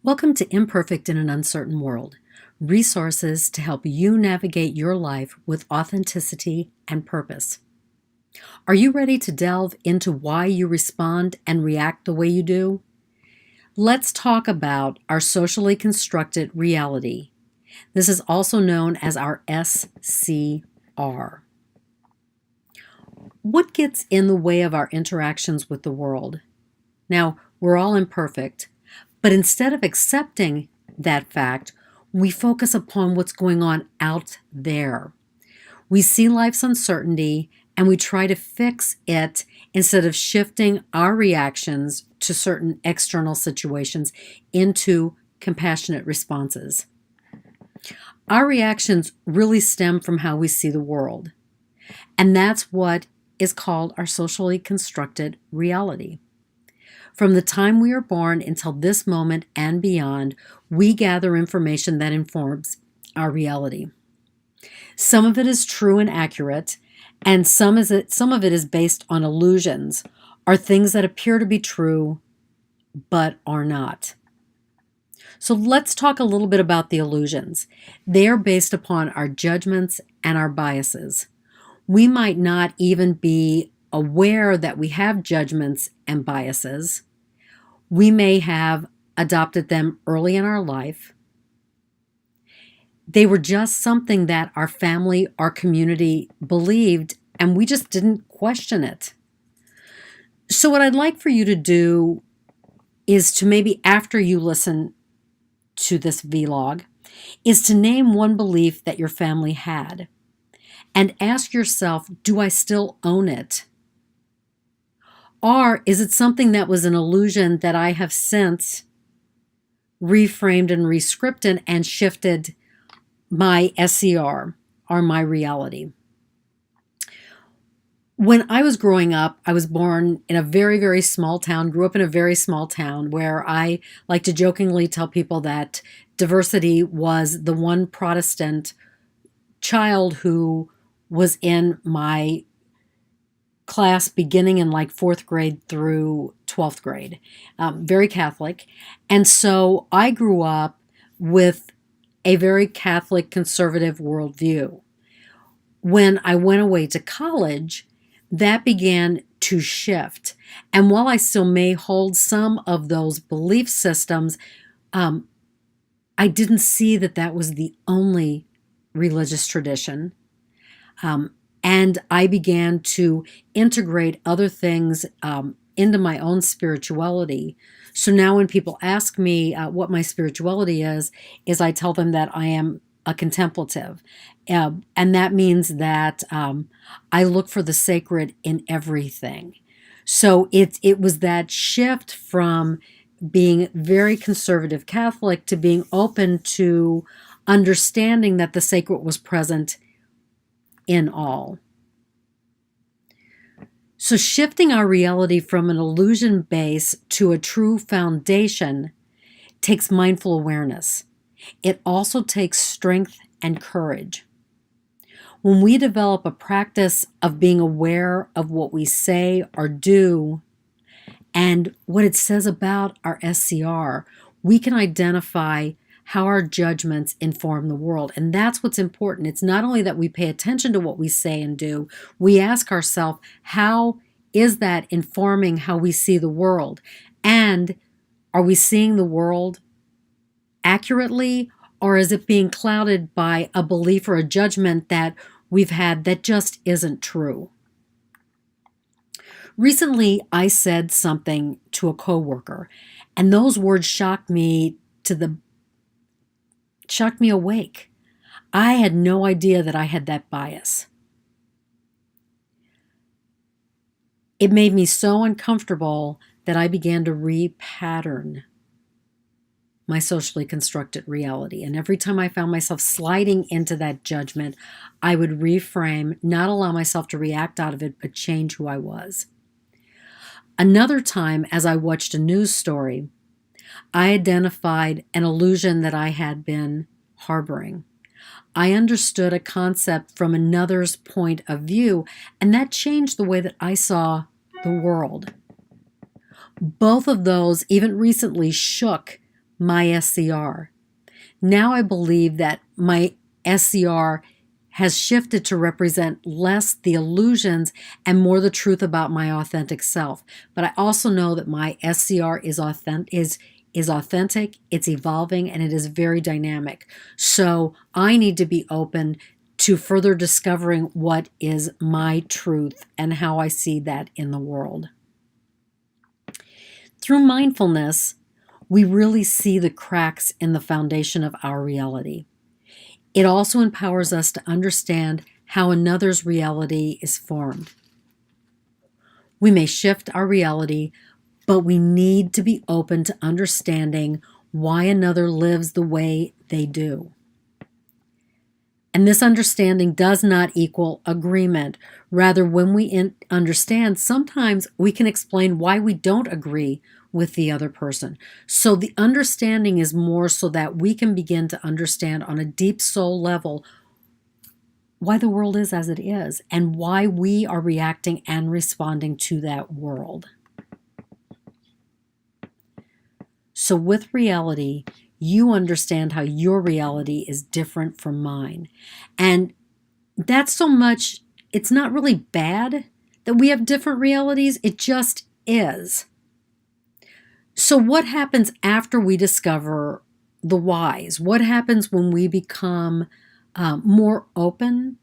Welcome to Imperfect in an Uncertain World, resources to help you navigate your life with authenticity and purpose. Are you ready to delve into why you respond and react the way you do? Let's talk about our socially constructed reality. This is also known as our SCR. What gets in the way of our interactions with the world? Now, we're all imperfect. But instead of accepting that fact, we focus upon what's going on out there. We see life's uncertainty and we try to fix it instead of shifting our reactions to certain external situations into compassionate responses. Our reactions really stem from how we see the world, and that's what is called our socially constructed reality. From the time we are born until this moment and beyond, we gather information that informs our reality. Some of it is true and accurate, and some of it is based on illusions, or things that appear to be true but are not. So let's talk a little bit about the illusions. They are based upon our judgments and our biases. We might not even be aware that we have judgments and biases. We may have adopted them early in our life. They were just something that our family, our community believed, and we just didn't question it. So what I'd like for you to do is to maybe after you listen to this vlog, is to name one belief that your family had and ask yourself, do I still own it? Or is it something that was an illusion that I have since reframed and rescripted and shifted my SCR, or my reality? When I was growing up, I was born in a very, very small town, grew up in a very small town where I like to jokingly tell people that diversity was the one Protestant child who was in my class beginning in like 4th grade through 12th grade, very Catholic. And so I grew up with a very Catholic conservative worldview. When I went away to college, that began to shift. And while I still may hold some of those belief systems, I didn't see that that was the only religious tradition. And I began to integrate other things into my own spirituality. So now when people ask me what my spirituality is I tell them that I am a contemplative. And that means that I look for the sacred in everything. So it was that shift from being very conservative Catholic to being open to understanding that the sacred was present in all. So shifting our reality from an illusion base to a true foundation takes mindful awareness. It also takes strength and courage. When we develop a practice of being aware of what we say or do and what it says about our SCR, we can identify how our judgments inform the world. And that's what's important. It's not only that we pay attention to what we say and do, we ask ourselves, how is that informing how we see the world? And are we seeing the world accurately, or is it being clouded by a belief or a judgment that we've had that just isn't true? Recently, I said something to a coworker, and those words shocked me awake. I had no idea that I had that bias. It made me so uncomfortable that I began to repattern my socially constructed reality. And every time I found myself sliding into that judgment, I would reframe, not allow myself to react out of it, but change who I was. Another time, as I watched a news story, I identified an illusion that I had been harboring. I understood a concept from another's point of view, and that changed the way that I saw the world. Both of those, even recently, shook my SCR. Now I believe that my SCR has shifted to represent less the illusions and more the truth about my authentic self. But I also know that my SCR is authentic, it's evolving, and it is very dynamic. So I need to be open to further discovering what is my truth and how I see that in the world. Through mindfulness, we really see the cracks in the foundation of our reality. It also empowers us to understand how another's reality is formed. We may shift our reality, but we need to be open to understanding why another lives the way they do. And this understanding does not equal agreement. Rather, when we understand, sometimes we can explain why we don't agree with the other person. So the understanding is more so that we can begin to understand on a deep soul level why the world is as it is and why we are reacting and responding to that world. So with reality, you understand how your reality is different from mine. And that's so much, it's not really bad that we have different realities, it just is. So what happens after we discover the whys? What happens when we become more open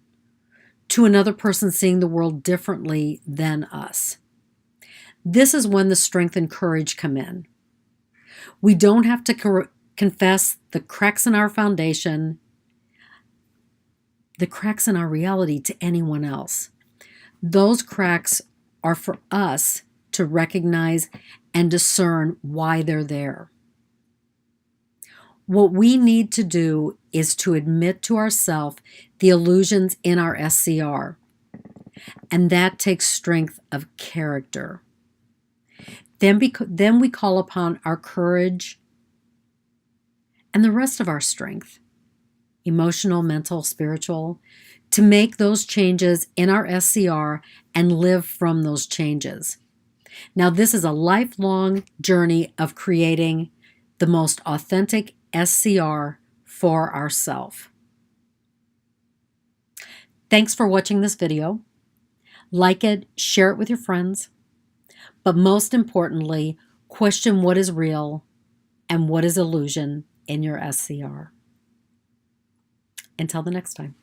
to another person seeing the world differently than us? This is when the strength and courage come in. We don't have to confess the cracks in our foundation, the cracks in our reality to anyone else. Those cracks are for us to recognize and discern why they're there. What we need to do is to admit to ourselves the illusions in our SCR, and that takes strength of character. Then we call upon our courage and the rest of our strength, emotional, mental, spiritual, to make those changes in our SCR and live from those changes. Now, this is a lifelong journey of creating the most authentic SCR for ourselves. Thanks for watching this video. Like it, share it with your friends, but most importantly, question what is real and what is illusion in your SCR. Until the next time.